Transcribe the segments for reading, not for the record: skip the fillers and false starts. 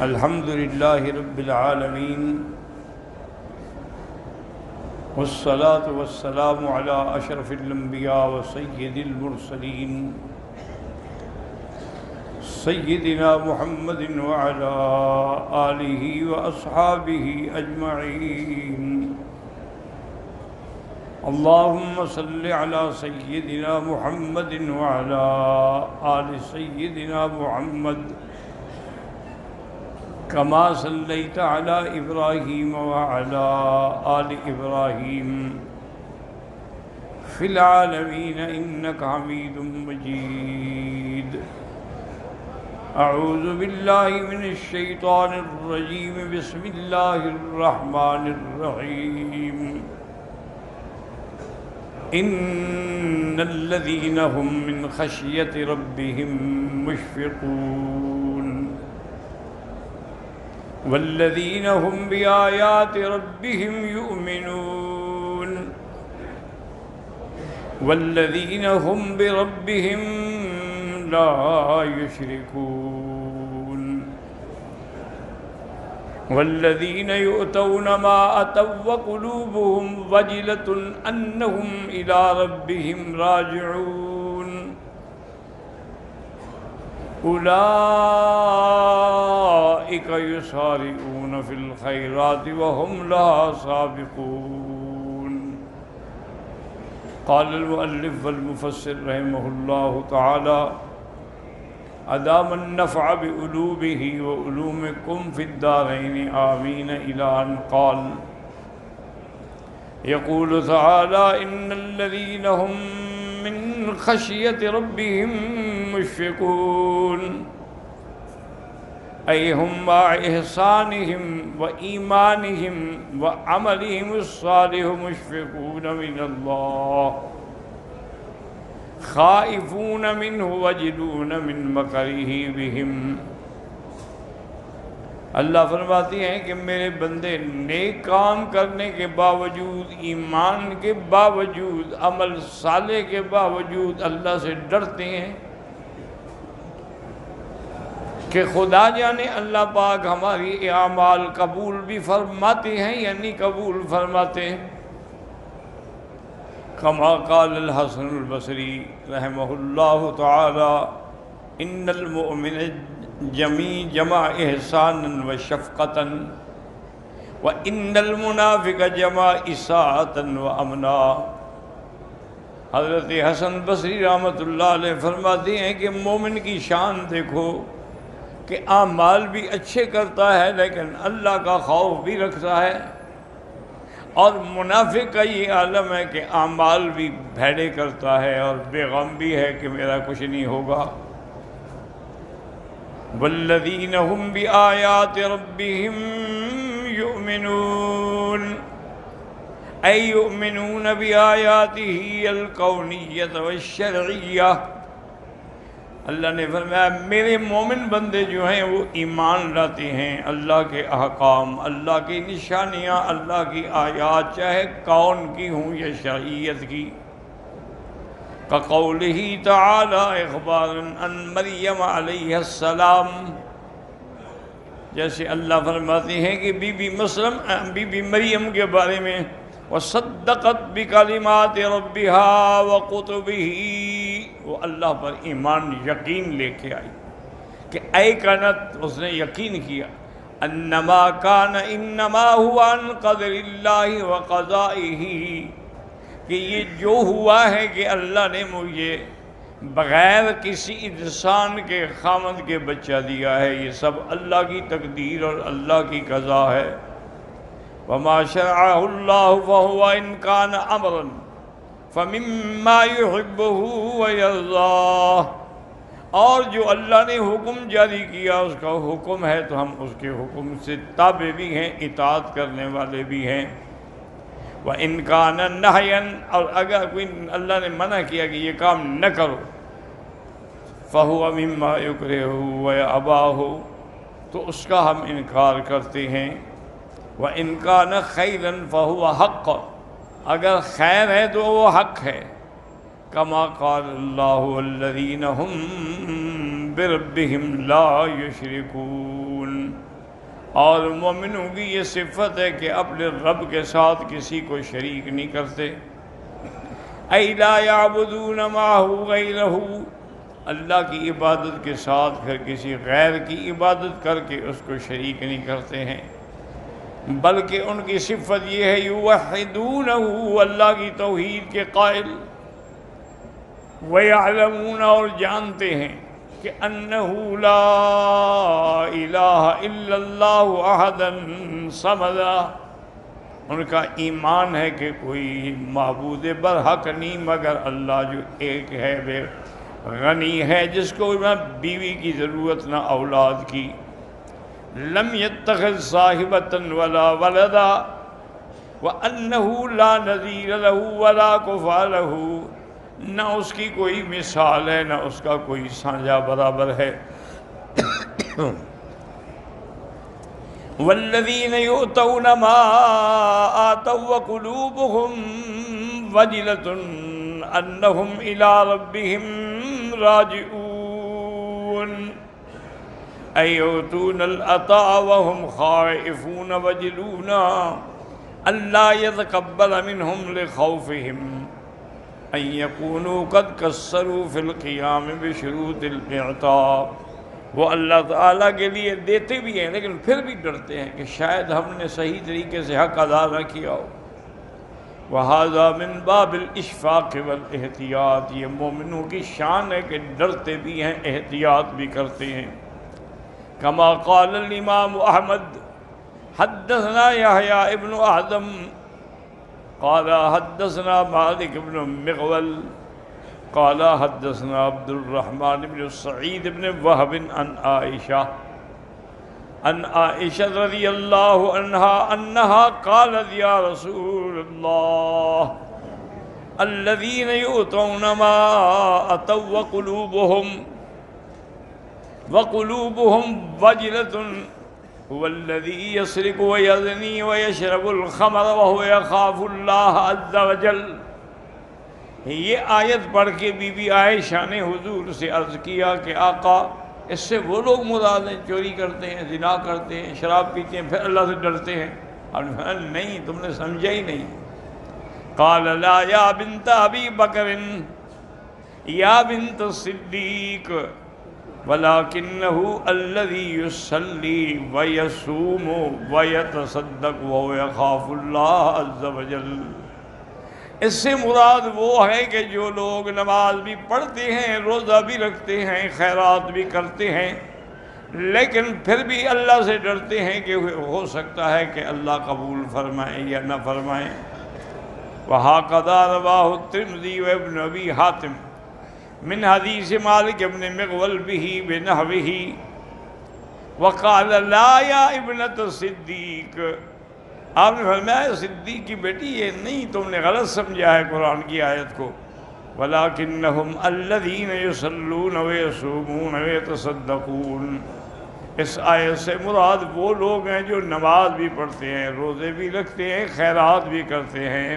الحمد لله رب العالمين والصلاة والسلام على أشرف الأنبياء وسيد المرسلين سيدنا محمد وعلى آله وأصحابه أجمعين. اللهم صل على سيدنا محمد وعلى آل سيدنا محمد كما صليت على إبراهيم وعلى آل إبراهيم في العالمين إنك حميد مجيد. أعوذ بالله من الشيطان الرجيم. بسم الله الرحمن الرحيم. إن الذين هم من خشية ربهم مشفقون والذين هم بآيات ربهم يؤمنون والذين هم بربهم لا يشركون والذين يؤتون ما أتوا وقلوبهم وجلة أنهم إلى ربهم راجعون أولئك يسارعون في الخيرات وهم لها سابقون. قال المؤلف والمفسر رحمه الله تعالى أدام النفع بعلومه وعلومكم في الدارين آمين إلى أن قال يقول تعالى إن الذين هم من خشية ربهم مشفقون أي هم مع إحسانهم وإيمانهم وعملهم الصالح مشفقون من الله خائفون منه وجلون من مكره بهم. اللہ فرماتے ہیں کہ میرے بندے نیک کام کرنے کے باوجود، ایمان کے باوجود، عمل صالح کے باوجود اللہ سے ڈرتے ہیں کہ خدا جانے اللہ پاک ہماری اعمال قبول بھی فرماتے ہیں یا نہیں قبول فرماتے ہیں. کما قال الحسن البصری رحمہ اللہ تعالی ان المؤمن جمع احسانا و شفقتا و ان المنافق جمع اساءتا و امنا. حضرت حسن بصری رحمۃ اللہ علیہ فرماتے ہیں کہ مومن کی شان دیکھو کہ اعمال بھی اچھے کرتا ہے لیکن اللہ کا خوف بھی رکھتا ہے، اور منافق کا یہ عالم ہے کہ اعمال بھی بھیڑے کرتا ہے اور بے غم بھی ہے کہ میرا کچھ نہیں ہوگا. والذین هم بآیات ربهم یؤمنون ای یؤمنون بآیاته الکونیۃ والشرعیہ. اللہ نے فرمایا میرے مومن بندے جو ہیں وہ ایمان لاتے ہیں اللہ کے احکام، اللہ کی نشانیاں، اللہ کی آیات، چاہے کون کی ہوں یا شرعیت کی. کقولہ تعالی اخبارا عن مریم علیہ السلام، جیسے اللہ فرماتے ہیں کہ بی بی مریم کے بارے میں وصدقت بکلمات ربها وکتبہ، وہ اللہ پر ایمان یقین لے کے آئی کہ ایقنت، اس نے یقین کیا انما کان انما هو عن قدر اللہ وقضائہ، کہ یہ جو ہوا ہے کہ اللہ نے مجھے بغیر کسی انسان کے خامد کے بچہ دیا ہے، یہ سب اللہ کی تقدیر اور اللہ کی قضا ہے. وما شرعہ اللہ فہو ان کان امرا فمما يحبه ويرضاه، اور جو اللہ نے حکم جاری کیا اس کا حکم ہے تو ہم اس کے حکم سے تابع بھی ہیں، اطاعت کرنے والے بھی ہیں. وَإِنْ كَانَ نَهْيًا، اور اگر کوئی اللہ نے منع کیا کہ یہ کام نہ کرو، فَهُوَ مِمَّا يُكْرِهُ وَيَأْبَاهُ، تو اس کا ہم انکار کرتے ہیں. وَإِنْ كَانَ خَيْرًا فَهُوَ حَقٌّ، اگر خیر ہے تو وہ حق ہے. کما قال اللہ والذین ہم بربهم لا یشرکون، اور مومنوں کی یہ صفت ہے کہ اپنے رب کے ساتھ کسی کو شریک نہیں کرتے۔ ای لا یعبدون معہ غیرہ، اللہ کی عبادت کے ساتھ پھر کسی غیر کی عبادت کر کے اس کو شریک نہیں کرتے ہیں، بلکہ ان کی صفت یہ ہے یوحدونہ، اللہ کی توحید کے قائل، وَيَعْلَمُونَ، اور جانتے ہیں کہ أَنَّهُ لَا إِلَٰهَ إِلَّا اللَّهُ أَحَدًا صَمَدًا، ان کا ایمان ہے کہ کوئی معبود برحق نہیں مگر اللہ جو ایک ہے، بے غنی ہے، جس کو نہ بیوی کی ضرورت نہ اولاد کی، لم يتخذ صاحبة ولا ولدا، وأنه لا نظیر له ولا کفوا له، نہ اس کی کوئی مثال ہے نہ اس کا کوئی سانجا برابر ہے۔ والذین یؤتون ما آتوا وقلوبهم وجلة انہم الی ربهم راجعون، ای یؤتون العطاء وهم خائفون وجلون الا يتقبل منهم لخوفهم ان یکونوا قد قصروا فی القیام بشروط الاعطاء، وہ اللہ تعالیٰ کے لیے دیتے بھی ہیں لیکن پھر بھی ڈرتے ہیں کہ شاید ہم نے صحیح طریقے سے حق ادا نہ کیا ہو۔ وَهَذَا مِن بَابِ الْإِشْفَاقِ وَالْإِحْتِيَاطِ، یہ مومنوں کی شان ہے کہ ڈرتے بھی ہیں، احتیاط بھی کرتے ہیں۔ کما قال الامام احمد حدثنا یحییٰ ابن آدم قال حدثنا مالک بن مغول قال حدثنا عبد الرحمن بن سعید بن وہب عن عائشہ رضی اللہ عنہا انہا قالت یا رسول اللہ الذین یؤتون ما اتوا وقلوبهم وجلۃ هو الذي يسرق ويزني ويشرب الخمر وهو يخاف الله عز وجل۔ یہ آیت پڑھ کے بی بی عائشہ نے حضور سے عرض کیا کہ آقا، اس سے وہ لوگ مراد ہیں چوری کرتے ہیں، زنا کرتے ہیں، شراب پیتے ہیں، پھر اللہ سے ڈرتے ہیں؟ اور نہیں، تم نے سمجھا ہی نہیں۔ قال لا یا بنت ابی بکر یا بنت الصدیق وَلَكِنَّهُ الَّذِي يُصَلِّي وَيَصُومُ وَيَتَصَدَّقُ وَهُوَ يَخَافُ اللَّهَ عَزَّ وَجَلَّ، اس سے مراد وہ ہے کہ جو لوگ نماز بھی پڑھتے ہیں، روزہ بھی رکھتے ہیں، خیرات بھی کرتے ہیں، لیکن پھر بھی اللہ سے ڈرتے ہیں کہ ہو سکتا ہے کہ اللہ قبول فرمائے یا نہ فرمائے۔ وَهَكَذَا رَوَاهُ التِّرْمِذِيُّ وَابْنُ أَبِي حَاتِمٍ من حدیث مالک ابن مغول به بنحوه وقال لا یا ابنت الصدیق، آپ نے فرمایا صدیق کی بیٹی یہ نہیں، تم نے غلط سمجھا ہے قرآن کی آیت کو۔ وَلَكِنَّهُمْ الَّذِينَ يُصَلُّونَ وَيَصُومُونَ وَيَتَصَدَّقُونَ، اس آیت سے مراد وہ لوگ ہیں جو نماز بھی پڑھتے ہیں، روزے بھی رکھتے ہیں، خیرات بھی کرتے ہیں،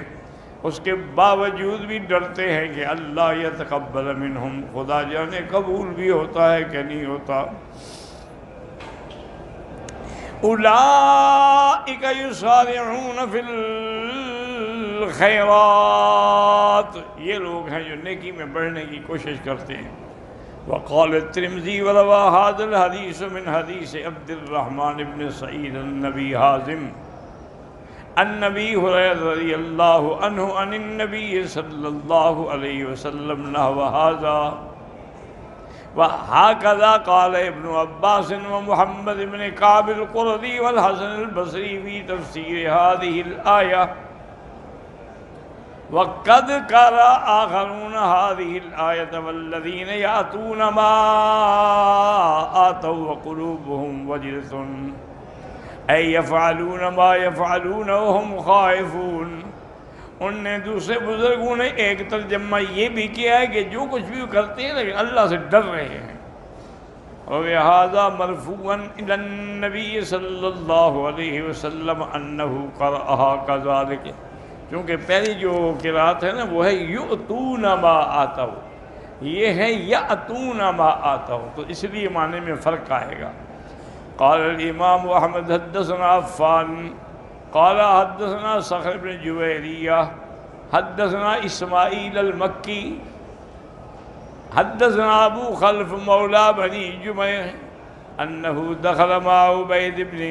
اس کے باوجود بھی ڈرتے ہیں کہ اللہ یتقبل منہم، خدا جانے قبول بھی ہوتا ہے کہ نہیں ہوتا۔ اولئک یسارعون فی الخیرات، یہ لوگ ہیں جو نیکی میں بڑھنے کی کوشش کرتے ہیں۔ وقال الترمذی وروى هذا الحدیث من حدیث عبد الرحمن بن سعید النبی حازم النبی هريرة رضی اللہ عنہ عن النبی صلی اللہ علیہ وسلم نحو هذا وهكذا قال ابن عباس ومحمد بن كعب القرظي والحسن البصري في تفسير هذه الآية، وقد قرأ آخرون هذه الآية والذين يأتون ما آتوا وقلوبهم وجلة اے یفعلون ما یفعلون وهم خائفون۔ ان نے دوسرے بزرگوں نے ایک ترجمہ یہ بھی کیا ہے کہ جو کچھ بھی کرتے ہیں لیکن اللہ سے ڈر رہے ہیں۔ وَهَذَا مَرْفُوعًا إِلَى النَّبِيِّ صلی اللہ علیہ وسلم أَنَّهُ قَرَأَهَا كَذَلِكَ، چونکہ پہلی جو قرات ہے نا وہ ہے یؤتون ما آتوا، یہ ہے یأتون ما آتوا، تو اس لیے معنی میں فرق آئے گا۔ قال الامام احمد حدثنا عفان قال حدثنا صخر بن جویریہ حدثنا اسماعیل المکی حدثنا ابو خلف مولا بنی جمیع انه دخل مع عبید بن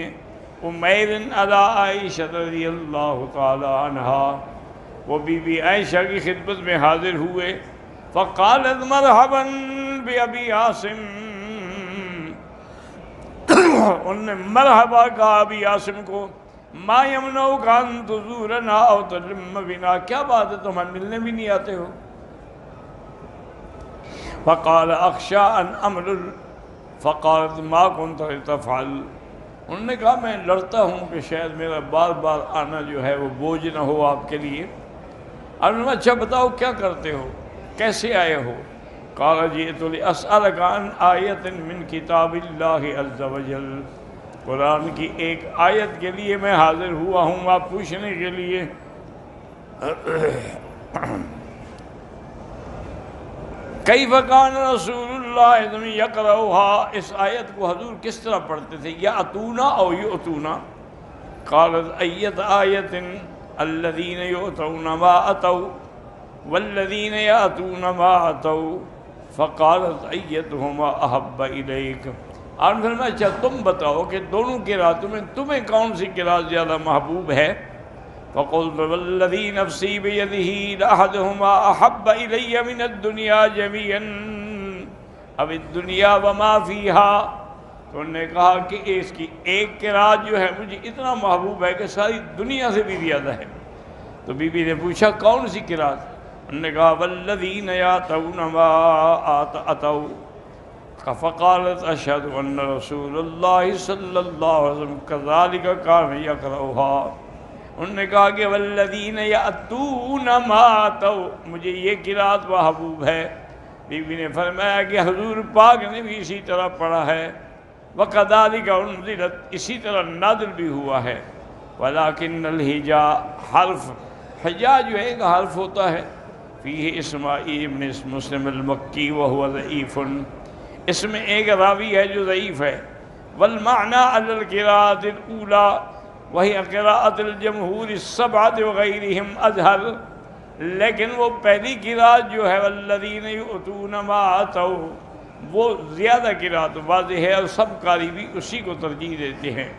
عمیر علی عائشہ رضی اللہ تعالی عنہا، وہ بی بی عائشہ کی خدمت میں حاضر ہوئے، فقالت مرحبا بابی عاصم، انہوں نے مرحبا کہا ابی عاصم کو، ما یمنعک ان تزورنا او تلم بنا، کیا بات ہے تم ملنے بھی نہیں آتے ہو؟ فقال اخشى ان امرر، فقالت ما كنت تفعل، انہوں نے کہا میں ڈرتا ہوں کہ شاید میرا بار بار آنا جو ہے وہ بوجھ نہ ہو آپ کے لیے۔ اچھا بتاؤ کیا کرتے ہو، کیسے آئے ہو؟ قال جئت لأسألك عن آیت من کتاب اللہ عز وجل، قرآن کی ایک آیت کے لیے میں حاضر ہوا ہوں آپ پوچھنے کے لیے۔ کیف کان رسول اللہ یقرؤها، اس آیت کو حضور کس طرح پڑھتے تھے؟ یأتونا او یؤتونا؟ قالت ایت آیت الذین یؤتون ما اتوا والذین یأتون ما اتوا، فقالت ایتہما احب الیک، اور فرمایا اچھا تم بتاؤ کہ دونوں قرأتوں میں تمہیں کون سی قرأت زیادہ محبوب ہے؟ فقلت والذی نفسی بیدہ لأحدہما احب الی من الدنیا جميعا اب الدنیا وما فیہا، تو انہوں نے کہا کہ اس کی ایک قرأت جو ہے مجھے اتنا محبوب ہے کہ ساری دنیا سے بھی زیادہ ہے۔ تو بی بی نے پوچھا کون سی قرأت؟ انہوں نے کہا والذین یأتون ما اتوا، فقالت اشہد ان رسول اللہ صلی اللہ علیہ وسلم کذالک کان یقرؤها، انہوں نے کہا کہ والذین یأتون ما اتوا، مجھے یہ قرأت محبوب ہے۔ بی بی نے فرمایا کہ حضور پاک نے بھی اسی طرح پڑھا ہے، وَكَذَلِكَ أُنزِلَتْ، اسی طرح نازل بھی ہوا ہے۔ وَلَكِنَّ الْحِجَا، حرف حجا جو ہے ایک حرف ہوتا ہے، فیہ اسماعیل بن مسلم المکی وہو ضعیف، اس میں ایک راوی ہے جو ضعیف ہے۔ والمعنى على القراءة الأولى وهي قراءة الجمهور السبعة وغيرهم أظهر، لیکن وہ پہلی قراءت جو ہے والذین یؤتون ما اتوا، وہ زیادہ قراءت واضح ہے، اور سب قاری بھی اسی کو ترجیح دیتے ہیں۔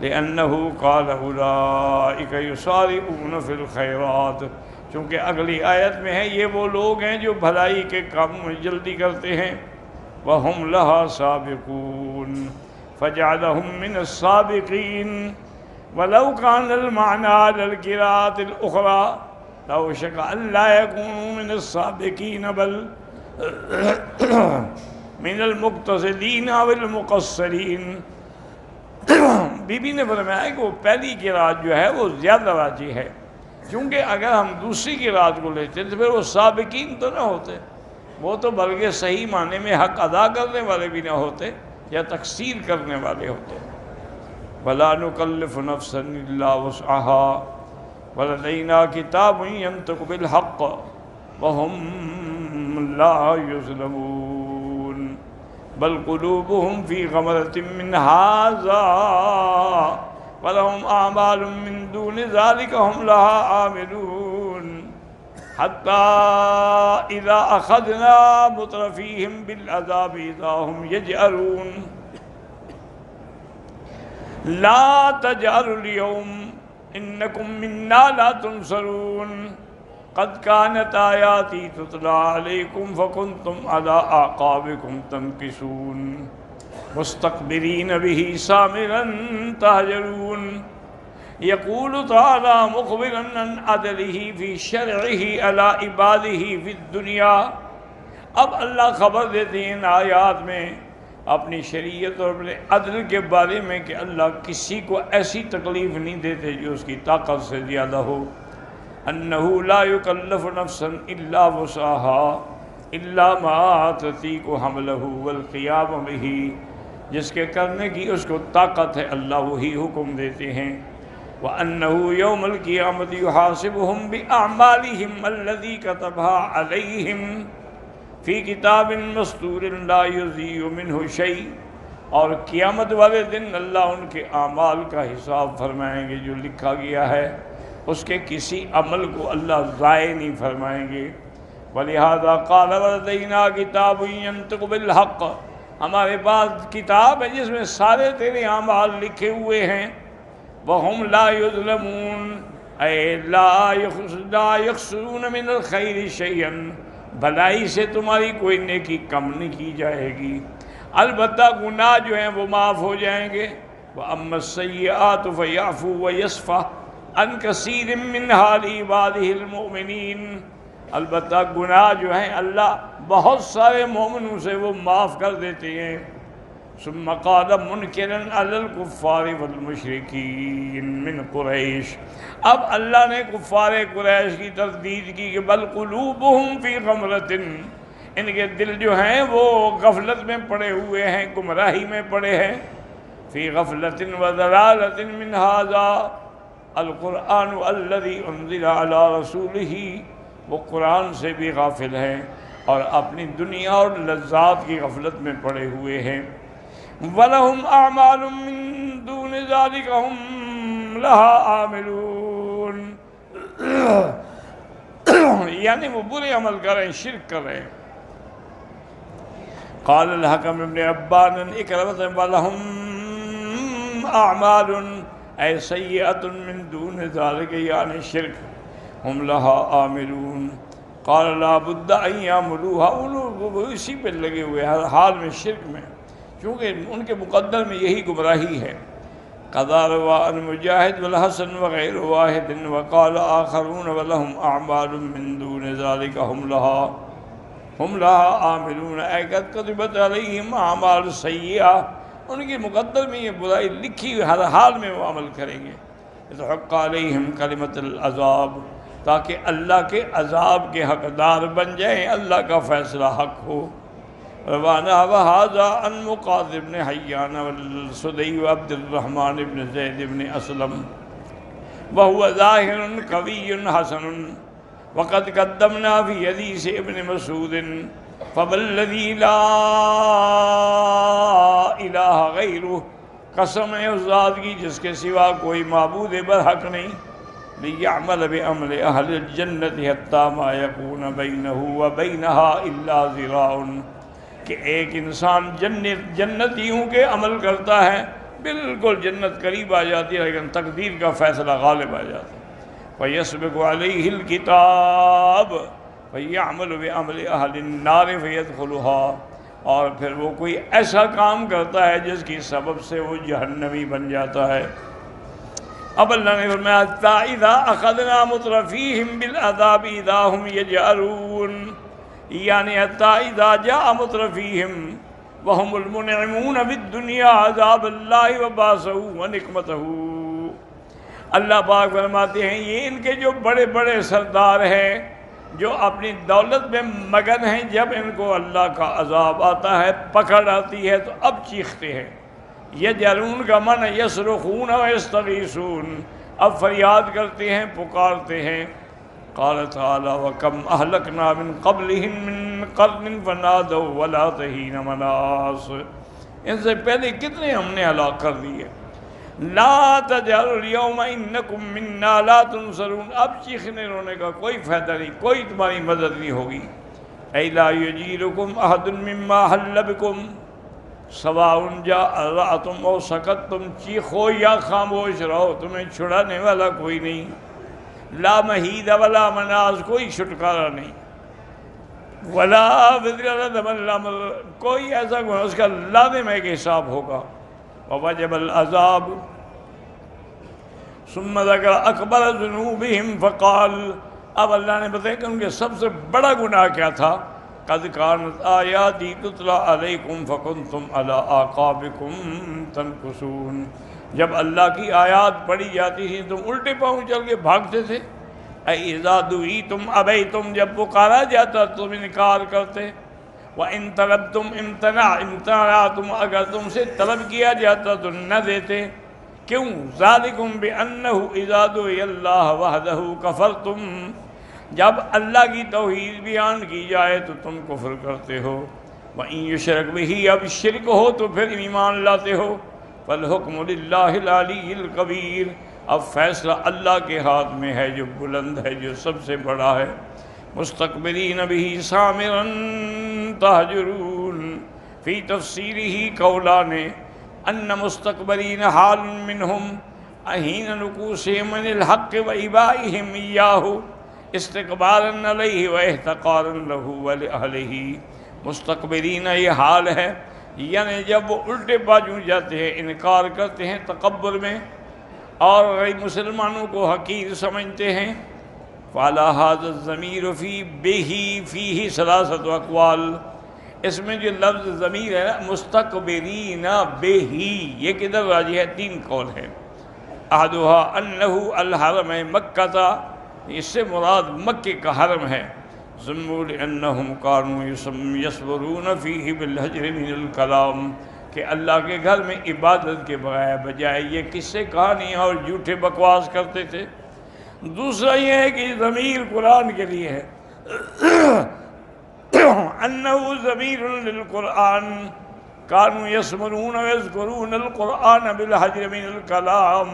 لأنه قال أولئك يسارعون في الخيرات، چونکہ اگلی آیت میں ہے یہ وہ لوگ ہیں جو بھلائی کے کاموں میں جلدی کرتے ہیں۔ وَهُمْ لَهَا سَابِقُونَ فَجَعَلَهُمْ مِنَ السَّابِقِينَ وَلَوْ كَانَ الْمَعْنَى عَلَى الْقِرَاءَةِ الْأُخْرَى لَوْشَكَ أَنْ لَا يَكُونُوا مِنَ السَّابِقِينَ بَلْ مِنَ الْمُقْتَصِدِينَ أَوِ الْمُقَصِّرِينَ۔ بی بی نے فرمایا کہ وہ پہلی قرأت جو ہے وہ زیادہ راجح ہے، کیونکہ اگر ہم دوسری قرأت کو لیتے تو پھر وہ سابقین تو نہ ہوتے، وہ تو بلکہ صحیح معنی میں حق ادا کرنے والے بھی نہ ہوتے یا تقصیر کرنے والے ہوتے۔ وَلَا نُكَلِّفُ نَفْسًا إِلَّا وُسْعَهَا وَلَدَيْنَا كِتَابٌ يَنطِقُ بِالْحَقِّ وَهُمْ لَا يُظْلَمُونَ بل قلوبهم في غمرة من هذا ولهم أعمال من دون ذلك هم لها عاملون حتى إذا أخذنا مترفيهم بالعذاب إذا هم يجأرون لا تجأروا اليوم إنكم منا لا تنصرون قد كانت آیاتی تتلی علیکم فکنتم علی اعقابکم تنکصون مستکبرین بہ سامرا تہجرون یقول تعالی مخبرا عن عدلہ فی شرعہ علی عبادہ فی الدنیا، اب اللہ خبر دیتے ہیں ان آیات میں اپنی شریعت اور اپنے عدل کے بارے میں کہ اللہ کسی کو ایسی تکلیف نہیں دیتے جو اس کی طاقت سے زیادہ ہو۔ انه لا يكلف نفسا الا وسعها الا ما تطيق حمله والقيام به، جس کے کرنے کی اس کو طاقت ہے اللہ وہی حکم دیتے ہیں۔ وانه يوم القيامة يحاسبهم باعمالهم الذي كتبها عليهم فی کتاب مستور لا یضیع منہ شیء، اور قیامت والے دن اللہ ان کے اعمال کا حساب فرمائیں گے، جو لکھا گیا ہے اس کے کسی عمل کو اللہ ضائع نہیں فرمائیں گے۔ وَلِهَذَا قَالَ وَلَدَيْنَا كِتَابٌ يَنطِقُ بِالْحَقِّ، ہمارے پاس کتاب ہے جس میں سارے تیرے اعمال لکھے ہوئے ہیں۔ وَهُمْ لَا يُظْلَمُونَ، اے لا يخسرون من الخیر شیئا، بھلائی سے تمہاری کوئی نیکی کم نہیں کی جائے گی، البتہ گناہ جو ہیں وہ معاف ہو جائیں گے۔ وَأَمَّا السَّيِّئَاتُ فَيَعْفُو وَيَصْفَحُ عَنْ كَثِيرٍ مِّنْهَا لِعِبَادِهِ الْمُؤْمِنِينَ، البتہ گناہ جو ہیں اللہ بہت سارے مومنوں سے وہ معاف کر دیتے ہیں۔ ثم قال منکرا علی الکفار والمشرکین من قریش، اب اللہ نے کفار قریش کی تردید کی کہ بل قلوبہم فی غمرۃ، ان کے دل جو ہیں وہ غفلت میں پڑے ہوئے ہیں، گمراہی میں پڑے ہیں۔ فی غفلۃ وضلالۃ من ھذا القرآن الذی انزل علی رسولہ، وہ قرآن سے بھی غافل ہیں اور اپنی دنیا اور لذات کی غفلت میں پڑے ہوئے ہیں۔ وَلَهُمْ أَعْمَالٌ مِّن دُونِ ذَلِكَ هُمْ لَهَا عَامِلُونَ، یعنی وہ برے عمل کر رہے ہیں، شرک کر رہے ہیں۔ قال الحکم ابن عبان اکرمۃ وَلَهُمْ أَعْمَالٌ أي سيئة من دون ذلك، یعنی شرک، ہم لها عاملون۔ قال لا بد ان يعملوها، ان لوگ اسی پہ لگے ہوئے ہر حال میں شرک میں، کیونکہ ان کے مقدر میں یہی گمراہی ہے۔ قضا روا عن مجاہد والحسن وغیر واحد وقال آخرون ولهم اعمال من دون ذلك هم لها عاملون، اے قد كتبت عليهم اعمال سیئہ، ان کے مقدر میں یہ برائی لکھی ہوئی، ہر حال میں وہ عمل کریں گے۔ حق علیہم کلمۃ العذاب، تاکہ اللہ کے عذاب کے حقدار بن جائیں، اللہ کا فیصلہ حق ہو۔ روانا وہذا عن مقاذ بن حیان والسدی وعبد الرحمن بن زید بن اسلم وهو ظاہر قوی حسن، وقد قدمنا فی حدیث ابن مسعود فوالذی لا الہ غیرہ، قسم ہے اس ذات کی جس کے سوا کوئی معبود برحق نہیں، لِيَعْمَلَ بِعَمْلِ أَهْلِ الْجَنَّةِ حَتَّى مَا يَكُونَ بَيْنَهُ وَبَيْنَهَا إِلَّا ذِرَاعٌ، کہ ایک انسان جنتیوں کے عمل کرتا ہے، بالکل جنت قریب آ جاتی ہے لیکن تقدیر کا فیصلہ غالب آ جاتا ہے۔ فَيَسْبِقُ عَلَيْهِ الْكِتَابُ فَيَعْمَلُ بِعَمْلِ أَهْلِ النَّارِ فَيَدْخُلُهَا، اور پھر وہ کوئی ایسا کام کرتا ہے جس کی سبب سے وہ جہنمی بن جاتا ہے۔ اب اللہ نے فرمایا حتیٰ اذا اخذنا مترفیہم بالعذاب اذا ہم یجأرون، یعنی حتیٰ اذا جاء مترفیہم وہم المنعمون بالدنیا عذاب اللہ وباسہ ونقمتہ، اللہ پاک فرماتے ہیں یہ ان کے جو بڑے بڑے سردار ہیں جو اپنی دولت میں مگن ہیں، جب ان کو اللہ کا عذاب آتا ہے، پکڑ آتی ہے، تو اب چیختے ہیں۔ یجرون کا معنی یصرخون و یستغیثون، اب فریاد کرتے ہیں، پکارتے ہیں۔ قال تعالی وکم اہلکنا من قبلہم من قرن فنادوا ولا تحین مناص، ان سے پہلے کتنے ہم نے ہلاک کر دیے۔ لا تجہروا اليوم انکم منا لا تنصرون، اب چیخنے رونے کا کوئی فائدہ نہیں، کوئی تمہاری مدد نہیں ہوگی۔ اے لا یجیرکم احد مما حل بکم سواء جاءتم او سکتتم، چیخو یا خاموش رہو، تمہیں چھڑانے والا کوئی نہیں۔ لا محید ولا مناص، کوئی چھٹکارا نہیں۔ ولا وزر لمن الامر، کوئی ایسا گناہ اس کا لازم ہے کہ حساب ہوگا۔ ووجب العذاب ثم ذکر اکبر ذنوبہم فقال، اب اللہ نے بتایا کہ ان کے سب سے بڑا گناہ کیا تھا۔ قد كانت آیاتی تتلی علیکم فکنتم علی اعقابکم تنکصون، جب اللہ کی آیات پڑھی جاتی تھی تم الٹے پاؤں چل کے بھاگتے تھے۔ اذا دعیتم ابیتم، جب پکارا جاتا تم انکار کرتے۔ وان طلبتم امتنعتم، اگر تم سے طلب کیا جاتا تو نہ دیتے۔ کیوں؟ ذالکم بانہ اذا دعی اللہ وحدہ کفرتم، جب اللہ کی توحید بیان کی جائے تو تم کفر کرتے ہو، وَإِن يُشْرَكْ بِهِ، اب شرک ہو تو پھر ایمان لاتے ہو۔ فَالْحُكْمُ لِلَّهِ الْعَلِيِّ الْكَبِيرِ، اب فیصلہ اللہ کے ہاتھ میں ہے جو بلند ہے، جو سب سے بڑا ہے۔ مُسْتَكْبِرِينَ بِهِ سَامِرًا تَهْجُرُونَ، فی تفسیرہ قولان ان مستقبرین حال منہم اہین نکوسہم من الحق و ابائہم ایاہ استقبالا علیہ و احتقارا لہ و لأہلہ۔ مستقبرین یہ حال ہے، یعنی جب وہ الٹے بازو جاتے ہیں، انکار کرتے ہیں تکبر میں اور غیر مسلمانوں کو حقیر سمجھتے ہیں۔ فعلی ھذا الضمیر فی بہ فیہ ثلاثۃ اقوال، اس میں جو لفظ ضمیر ہے نا مستقبرین بہی، یہ کدھر راجی ہے؟ 3 قول ہے۔ احدھا انہ الحرم مکہ، اس سے مراد مکے کا حرم ہے۔ ذموا لانہم کانوا یصبرون فیہ بالحجر من الکلام، کہ اللہ کے گھر میں عبادت کے بجائے یہ قصے کہانیاں اور جھوٹے بکواس کرتے تھے۔ دوسرا یہ ہے کہ ضمیر قرآن کے لیے ہے، انہو ضمیر للقرآن، کانوا یسمعون ویذکرون القرآن بالحجر من الکلام،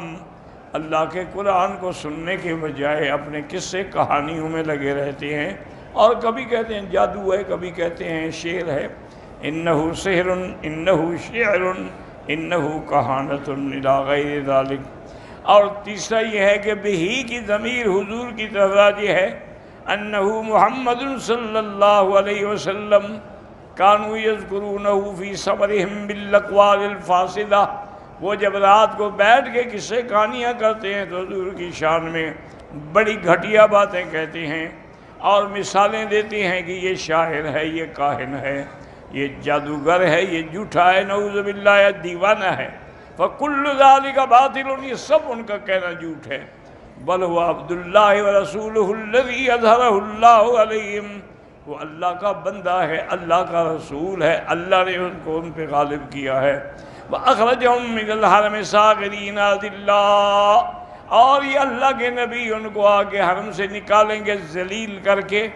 اللہ کے قرآن کو سننے کے بجائے اپنے قصے کہانیوں میں لگے رہتے ہیں، اور کبھی کہتے ہیں جادو ہے، کبھی کہتے ہیں شعر ہے۔ انہو سحر، انہو شعر، انہو کہانۃ الی غیر ذلک۔ اور تیسرا یہ ہے کہ بہی کی ضمیر حضور کی طرف راجع ہے، انہو محمد صلی اللہ علیہ وسلم کانوا یذکرونہ فی صبرہم بالاقوال الفاسدہ، وہ جب رات کو بیٹھ کے قصے کہانیاں کرتے ہیں تو حضور کی شان میں بڑی گھٹیا باتیں کہتے ہیں اور مثالیں دیتے ہیں کہ یہ شاعر ہے، یہ کاہن ہے، یہ جادوگر ہے، یہ جھوٹا ہے، نعوذ باللہ، یہ دیوانہ ہے۔ فَكُلُّ ذَلِكَ بَاطِلٌ، یہ سب ان کا کہنا جھوٹ ہے۔ بل هو عبد اللہ ورسولہ الذی اظہرہ اللہ علیہم، وہ اللہ کا بندہ ہے، اللہ کا رسول ہے، اللہ نے ان کو ان پہ غالب کیا ہے۔ وَأَخْرَجَهُم مِّنَ الْحَرَمِ صَاغِرِينَ ذِلًّا، اور یہ اللہ کے نبی ان کو آگے حرم سے نکالیں گے ذلیل کر کے۔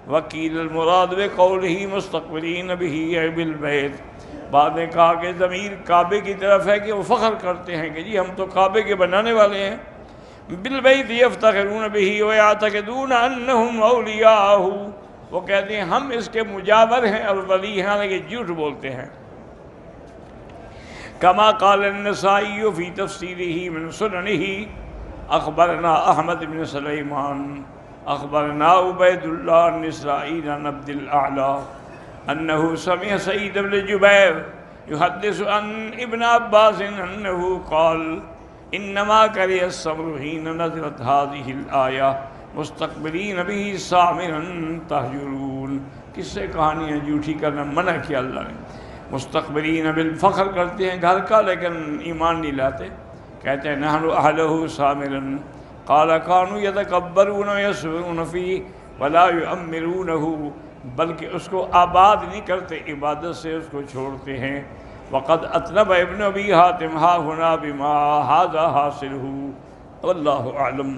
وَقِيلَ الْمُرَادُ بِقَوْلِهِ مُسْتَقْبِلِينَ بِهِ بِالْبَيْتِ، بعد نے کہا کہ ضمیر کعبے کی طرف ہے کہ وہ فخر کرتے ہیں کہ جی ہم تو کعبے کے بنانے والے ہیں۔ بالبیت یفتخرون بہ ویعتقدون انہم اولیاءہ، وہ کہتے ہیں ہم اس کے مجاور ہیں اور ولی ہیں، حالانکہ جھوٹ بولتے ہیں۔ کما قال النسائی فی تفسیرہ من سننہ، اخبرنا احمد بن سلیمان اخبرنا عبید اللہ بن اسرائیل عن عبد الاعلی انہ سمع سعید بن جبیر یحدث عن ابن عباس انہ قال انما کرہ الصبر حین نزلت هذه الآیہ مستقبلین بہ سامرا تہجرون، قصے کہانیاں جھوٹی کرنا منع کیا اللہ نے۔ مستقبلین بالفخر کرتے ہیں گھر کا لیکن ایمان نہیں لاتے، کہتے ہیں نحن اہلہ سامرا، قال کانوا یتکبرون ویصبرون فیہ ولا یعمرونہ، بلکہ اس کو آباد نہیں کرتے، عبادت سے اس کو چھوڑتے ہیں۔ وقد اطنب ابن ابی حاتم ہا ہنا بما ھذا حاصلہ، واللہ اعلم۔